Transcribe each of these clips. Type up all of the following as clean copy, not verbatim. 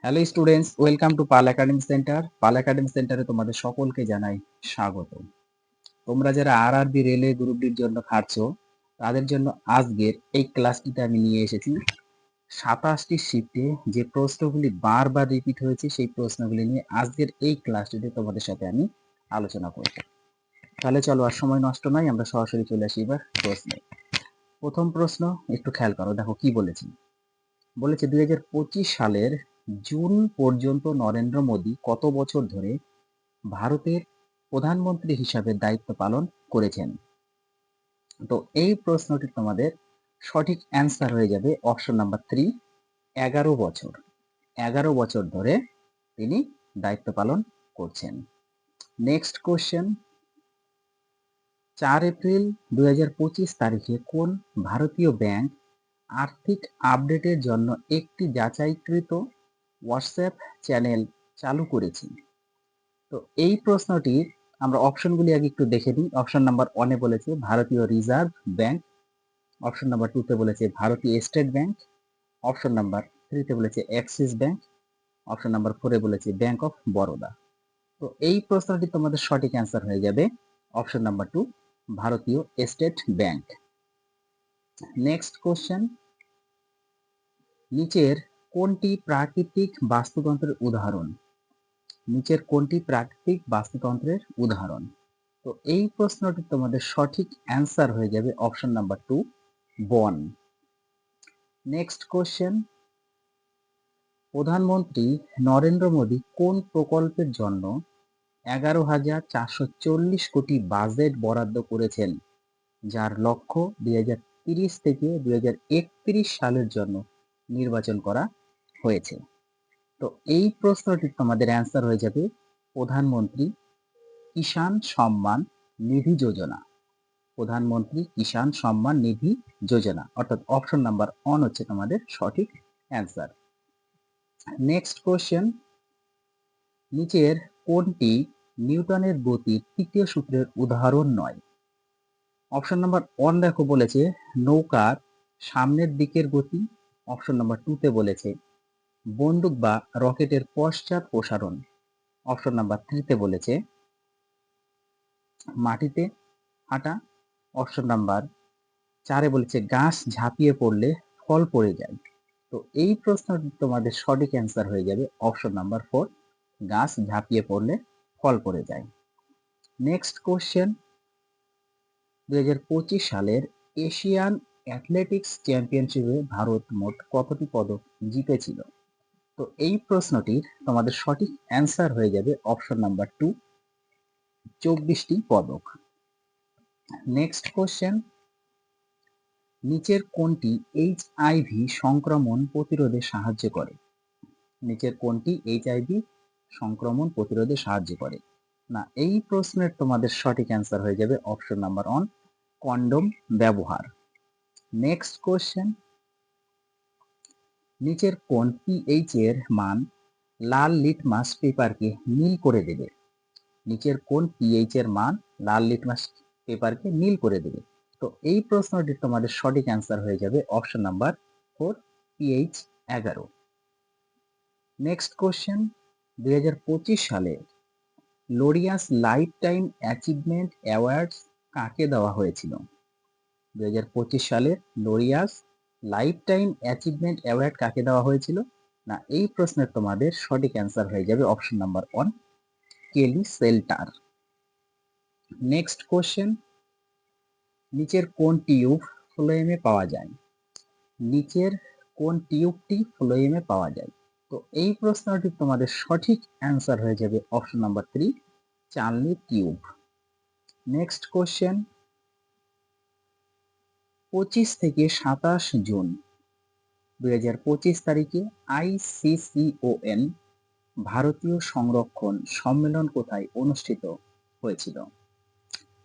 Hello students, welcome to Pal academy centre. Pal academy সেন্টারে তোমাদের সকলকে জানাই স্বাগত। তোমরা যারা আরআরবি রেলওয়ে গ্রুপ ডির জন্য খাটছো, তাদের জন্য আজকের এই ক্লাসটিতে আমি নিয়ে এসেছি 27টি শিফটে যে প্রশ্নগুলি বারবার রিপিট হয়েছে সেই প্রশ্নগুলি নিয়ে আজকের এই ক্লাসটিতে তোমাদের সাথে আমি আলোচনা করব। তাহলে চলো, আর সময় নষ্ট নয়, আমরা সরাসরি চলে আসি এবার প্রশ্নে। প্রথম প্রশ্ন একটু খেয়াল করো, দেখো কি বলেছি। বলেছে 2025 সালের জুন পর্যন্ত নরেন্দ্র মোদী কত বছর ধরে ভারতের প্রধানমন্ত্রী হিসাবে দায়িত্ব পালন করেছেন। তো এই প্রশ্নটি তোমাদের সঠিক অ্যান্সার হয়ে যাবে অপশন নাম্বার 3, 11 বছর। 11 বছর ধরে তিনি দায়িত্ব পালন করছেন। নেক্সট কোশ্চেন, 4 এপ্রিল 2025 তারিখে কোন ভারতীয় ব্যাংক আর্থিক আপডেটের জন্য একটি যাচাইকৃত হোয়াটসঅ্যাপ চ্যানেল চালু করেছে? তো এই প্রশ্নটির আমরা অপশনগুলি আগে একটু দেখে নিই। অপশন নাম্বার 1-এ বলেছে ভারতীয় রিজার্ভ ব্যাংক, অপশন নাম্বার 2-তে বলেছে ভারতীয় স্টেট ব্যাংক, অপশন নাম্বার 3-তে বলেছে অ্যাক্সিস ব্যাংক, অপশন নাম্বার 4-এ বলেছে ব্যাংক অফ বরোদা। তো এই প্রশ্নটি তোমাদের সঠিক অ্যান্সার হয়ে যাবে অপশন নাম্বার 2, ভারতীয় স্টেট ব্যাংক। নেক্সট কোশ্চেন, নিচের কোনটি প্রাকৃতিক বাস্তুতন্ত্রের উদাহরণ? নিচের কোনটি প্রাকৃতিক বাস্তুতন্ত্রের উদাহরণ? তো এই প্রশ্নটি তোমাদের সঠিক অ্যান্সার হয়ে যাবে অপশন নাম্বার 2, বন। নেক্সট কোশ্চেন, প্রধানমন্ত্রী নরেন্দ্র মোদী কোন প্রকল্পের জন্য 11,440 কোটি বাজেট বরাদ্দ করেছেন, যার লক্ষ্য 2030 থেকে 2031 সালের জন্য নির্বাচন করা হয়েছে? তো এই প্রশ্নটি তোমাদের অ্যান্সার হয়ে যাবে প্রধানমন্ত্রী কিষাণ সম্মান নিধি যোজনা। প্রধানমন্ত্রী কিষাণ সম্মান নিধি যোজনা, অর্থাৎ অপশন নাম্বার 1 হচ্ছে তোমাদের সঠিক অ্যান্সার। নেক্সট কোশ্চেন, নিচের কোনটি নিউটনের গতির তৃতীয় সূত্রের উদাহরণ নয়? অপশন নাম্বার 1 দেখো বলেছে নৌকার সামনের দিকের গতি, অপশন নাম্বার 2-তে বলেছে বন্দুক বা রকেটের পশ্চাৎ প্রসারণ, অপশন নাম্বার 3-তে বলেছে মাটিতে হাঁটা, অপশন নাম্বার 4-এ বলেছে গাছ ঝাঁপিয়ে পড়লে ফল পড়ে যায়। তো এই প্রশ্নটি তোমাদের সঠিক অ্যান্সার হয়ে যাবে অপশন নাম্বার 4, গাছ ঝাঁপিয়ে পড়লে ফল পড়ে যায়। নেক্সট কোশ্চেন, 2025 সালের এশিয়ান অ্যাথলেটিক্স চ্যাম্পিয়নশিপে ভারত মোট কতটি পদক জিতেছিল? তো এই প্রশ্নটির তোমাদের সঠিক অ্যান্সার হয়ে যাবে অপশন নাম্বার 2, 24টি পদক। নেক্সট কোশ্চেন, নিচের কোনটি এইচআইভি সংক্রমণ প্রতিরোধে সাহায্য করে? নিচের কোনটি এইচআইভি সংক্রমণ প্রতিরোধে সাহায্য করে? না, এই প্রশ্নের তোমাদের সঠিক অ্যান্সার হয়ে যাবে অপশন নাম্বার 1, কন্ডোম ব্যবহার। নেক্সট কোশ্চেন, নিচের কোন পিএইচ এর মান লাল লিটমাস পেপারকে নীল করে দেবে? নিচের কোন পিএইচ এর মান লাল লিটমাস পেপারকে নীল করে দেবে? তো এই প্রশ্নটির তোমাদের সঠিক অ্যান্সার হয়ে যাবে option number 4, pH 11। Next question, 2025 সালে লোরিয়াস লাইফ টাইম অ্যাচিভমেন্ট অ্যাওয়ার্ডস কাকে দেওয়া হয়েছিল? 2025 সালে লোরিয়াস লাইফ টাইম অ্যাচিভমেন্ট অ্যাওয়ার্ড কাকে দেওয়া হয়েছিল? না, এই প্রশ্নের তোমাদের সঠিক অ্যান্সার হয়ে যাবে অপশন নাম্বার 1, কেলি সেল্টার। নেক্সট কোশ্চেন, নিচের কোন টিউব ফ্লোয়েমে পাওয়া যায়? নিচের কোন টিউবটি ফ্লোয়েমে পাওয়া যায়? তো এই প্রশ্নটি তোমাদের সঠিক অ্যান্সার হয়ে যাবে option number 3, Charlie tube. Next question, 25 থেকে 27 জুন 2025 তারিখে আইসিসিওএন ভারতীয় সংরক্ষণ সম্মেলন কোথায় অনুষ্ঠিত হয়েছিল?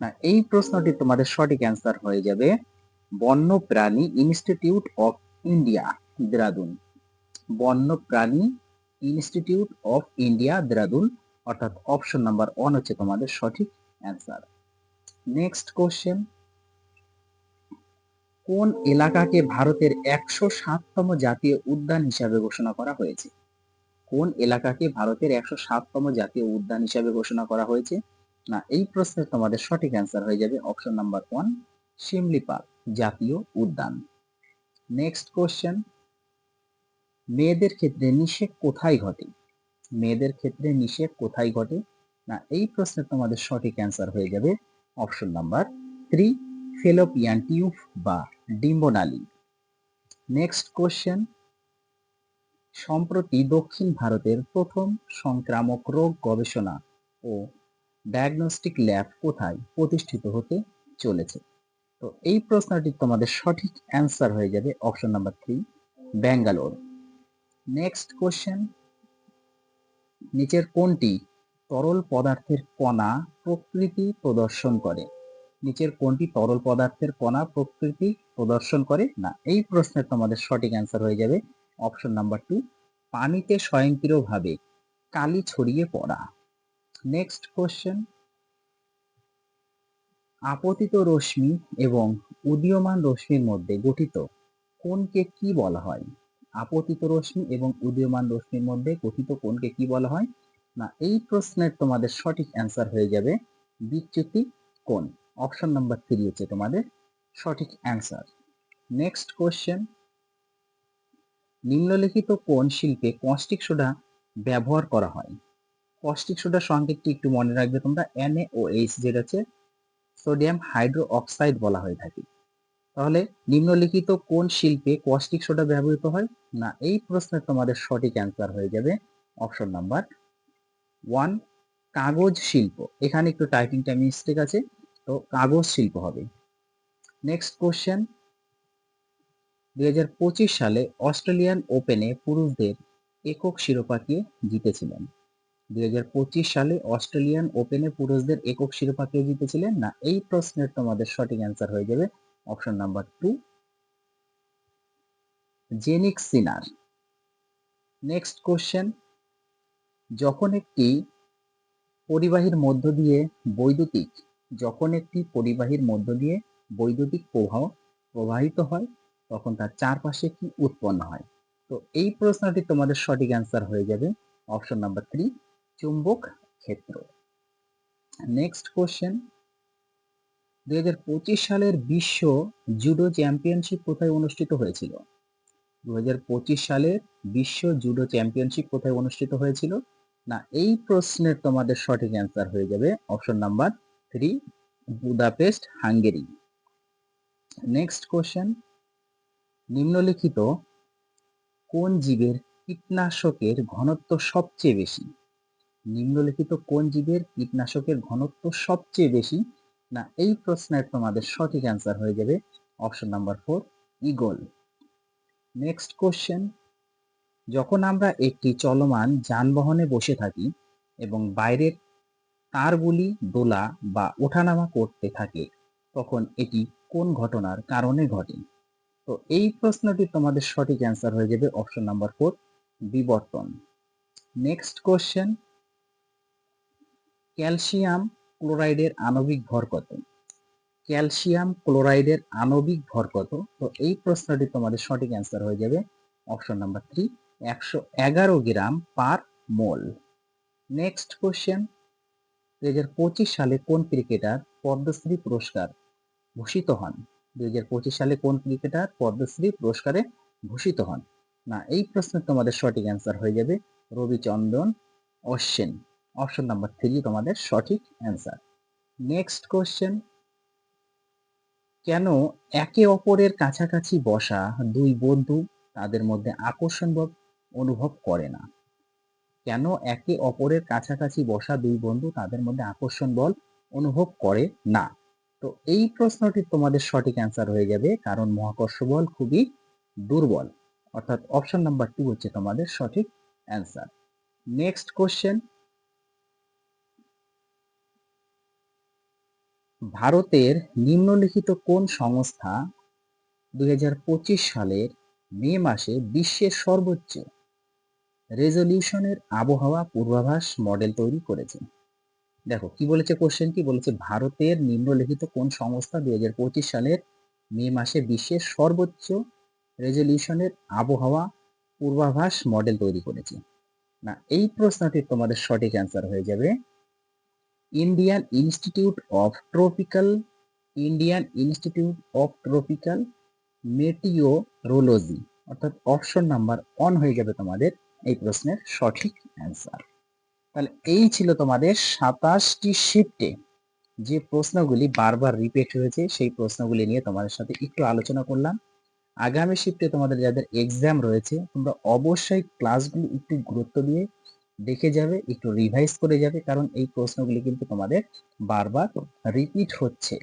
না, এই প্রশ্নটি তোমাদের সঠিক অ্যান্সার হয়ে যাবে বন্যপ্রাণী ইনস্টিটিউট অফ ইন্ডিয়া, দেরাদুন। বন্যপ্রাণী ইনস্টিটিউট অফ ইন্ডিয়া, দেরাদুন, অর্থাৎ অপশন নাম্বার 1 হচ্ছে তোমাদের সঠিক অ্যান্সার। নেক্সট কোশ্চেন, কোন এলাকাকে ভারতের 107তম জাতীয় উদ্যান হিসাবে ঘোষণা করা হয়েছে? কোন এলাকাকে ভারতের 107তম জাতীয় উদ্যান হিসাবে ঘোষণা করা হয়েছে? না, এই প্রশ্নের তোমাদের সঠিক অ্যান্সার হয়ে যাবে অপশন নাম্বার 1, শিমলিপাল জাতীয় উদ্যান। নেক্সট কোশ্চেন, মেয়েদের ক্ষেত্রে নিষেক কোথায় ঘটে? মেয়েদের ক্ষেত্রে নিষেক কোথায় ঘটে? না, এই প্রশ্নের তোমাদের সঠিক অ্যান্সার হয়ে যাবে অপশন নাম্বার 3, ফেলোপিয়ান টিউব বা ডিম্বনালী। নেক্সট কোশ্চেন, সম্প্রতি দক্ষিণ ভারতের প্রথম সংক্রামক রোগ গবেষণা ও ডায়াগনস্টিক ল্যাব কোথায় প্রতিষ্ঠিত হতে চলেছে? তো এই প্রশ্নটির তোমাদের সঠিক অ্যান্সার হয়ে যাবে option number 3, Bangalore. Next question, নিচের কোনটি তরল পদার্থের কণা প্রকৃতি প্রদর্শন করে? নিচের কোনটি তরল পদার্থের কণা প্রকৃতি প্রদর্শন করে? না, এই প্রশ্নের তোমাদের সঠিক অ্যান্সার হয়ে যাবে অপশন নাম্বার 2, পানিতে স্বয়ংক্রিয়ভাবে কালি ছড়িয়ে পড়া। নেক্সট কোশ্চেন, আপতিত রশ্মি এবং উদীয়মান রশ্মির মধ্যে গঠিত কোণকে কি বলা হয়? আপতিত রশ্মি এবং উদীয়মান রশ্মির মধ্যে গঠিত কোণকে কি বলা হয়? না, এই প্রশ্নের তোমাদের সঠিক অ্যান্সার হয়ে যাবে বিচ্যুতি কোণ। অপশন নাম্বার 3 হচ্ছে তোমাদের সঠিক অ্যান্সার। নেক্সট কোশ্চেন, নিম্নলিখিত কোন শিল্পে কস্টিক সোডা ব্যবহার করা হয়? কস্টিক সোডার সংকেতটি একটু মনে রাখবে তোমরা, NaOH, যেটা হচ্ছে সোডিয়াম হাইড্রো অক্সাইড বলা হয়ে থাকে। তাহলে নিম্নলিখিত কোন শিল্পে কস্টিক সোডা ব্যবহৃত হয়? না, এই প্রশ্নের তোমাদের সঠিক অ্যান্সার হয়ে যাবে অপশন নাম্বার 1, কাগজ শিল্প। এখানে একটু টাইপিংটা মিস্টেক আছে, তো কাগজ শিল্প হবে। নেক্সট কোশ্চেন, 2025 সালে অস্ট্রেলিয়ান ওপেনে পুরুষদের একক শিরোপা কে জিতেছিলেন? 2025 সালে অস্ট্রেলিয়ান ওপেনে পুরুষদের একক শিরোপা কে জিতেছিলেন? না, এই প্রশ্নের তোমাদের সঠিক অ্যান্সার হয়ে যাবে অপশন নাম্বার 2, জেনিক সিনার। নেক্সট কোশ্চেন, যখন একটি পরিবাহীর মধ্য দিয়ে বৈদ্যুতিক প্রবাহ প্রবাহিত হয় তখন তার চারপাশে কি উৎপন্ন হয়? তো এই প্রশ্নটি তোমাদের সঠিক অ্যান্সার হয়ে যাবে অপশন নাম্বার 3, চুম্বক ক্ষেত্র। নেক্সট কোশ্চেন, 2025 সালের বিশ্ব জুডো চ্যাম্পিয়নশিপ কোথায় অনুষ্ঠিত হয়েছিল? 2025 সালের বিশ্ব জুডো চ্যাম্পিয়নশিপ কোথায় অনুষ্ঠিত হয়েছিল? না, এই প্রশ্নের তোমাদের সঠিক অ্যান্সার হয়ে যাবে option number 3, Budapest, Hungary. Next question, নিম্নলিখিত কোন জীবের কীটনাশকের ঘনত্ব সবচেয়ে বেশি? নিম্নলিখিত কোন জীবের কীটনাশকের ঘনত্ব সবচেয়ে বেশি? না, এই প্রশ্নের তোমাদের সঠিক অ্যান্সার হয়ে যাবে option number 4, eagle. Next question, যখন আমরা একটি চলমান যানবাহনে বসে থাকি এবং বাইরের তারগুলি দোলা বা ওঠানামা করতে থাকে তখন এটি কোন ঘটনার কারণে ঘটে? তো এই প্রশ্নটি তোমাদের সঠিক অ্যান্সার হয়ে যাবে অপশন নাম্বার 4, বিবর্তন। নেক্সট কোশ্চেন, ক্যালসিয়াম ক্লোরাইডের আণবিক ভর কত? ক্যালসিয়াম ক্লোরাইডের আণবিক ভর কত? তো এই প্রশ্নটি তোমাদের সঠিক অ্যান্সার হয়ে যাবে অপশন নাম্বার 3, 111 গ্রাম পার মোল। নেক্সট কোশ্চেন, 2025 সালে কোন ক্রিকেটার পদ্মশ্রী পুরস্কার ভূষিত হন? 2025 সালে কোন ক্রিকেটার পদ্মশ্রী পুরস্কারে ভূষিত হন? না, এই প্রশ্নের তোমাদের সঠিক অ্যান্সার হয়ে যাবে রবিচন্দ্রন অশ্বিন। অপশন নাম্বার 3 তোমাদের সঠিক অ্যান্সার। নেক্সট কোশ্চেন, কেন একে অপরের কাছাকাছি বসা দুই বন্ধু তাদের মধ্যে আকর্ষণ বোধ অনুভব করে না? কেন একে অপরের কাছাকাছি বসা দুই বন্ধু তাদের মধ্যে আকর্ষণ বল অনুভব করে না? তো এই প্রশ্নটির তোমাদের সঠিক অ্যান্সার হয়ে যাবে কারণ মহাকর্ষ বল খুবই দুর্বল, অর্থাৎ অপশন নাম্বার 2 হচ্ছে তোমাদের সঠিক অ্যান্সার। নেক্সট কোশ্চেন, ভারতের নিম্নলিখিত কোন সংস্থা 2025 সালের মে মাসে বিশ্বের সর্বোচ্চ রেজলিউশনের আবহাওয়া পূর্বাভাস মডেল তৈরি করেছে? দেখো কি বলেছে, কোশ্চেন কি বলেছে, ভারতের নিম্নলিখিত কোন সংস্থা 2025 সালের মে মাসে বিশ্বের সর্বোচ্চ রেজলিউশনের আবহাওয়া পূর্বাভাস মডেল তৈরি করেছে? না, এই প্রশ্নটির তোমাদের সঠিক অ্যান্সার হয়ে যাবে Indian institute of tropical meteorology, অর্থাৎ অপশন নাম্বার 1 হয়ে যাবে তোমাদের এই প্রশ্নের সঠিক অ্যান্সার। তাহলে এই ছিল তোমাদের 27টি শিফটে যে প্রশ্নগুলি বারবার রিপিট হয়েছে সেই প্রশ্নগুলি নিয়ে তোমাদের সাথে একটু আলোচনা করলাম। আগামী শিফটে তোমাদের যাদের এক্সাম রয়েছে তোমরা অবশ্যই ক্লাসগুলি একটু গুরুত্ব দিয়ে দেখে যাবে, একটু রিভাইজ করে যাবে, কারণ এই প্রশ্নগুলি কিন্তু তোমাদের বারবার রিপিট হচ্ছে।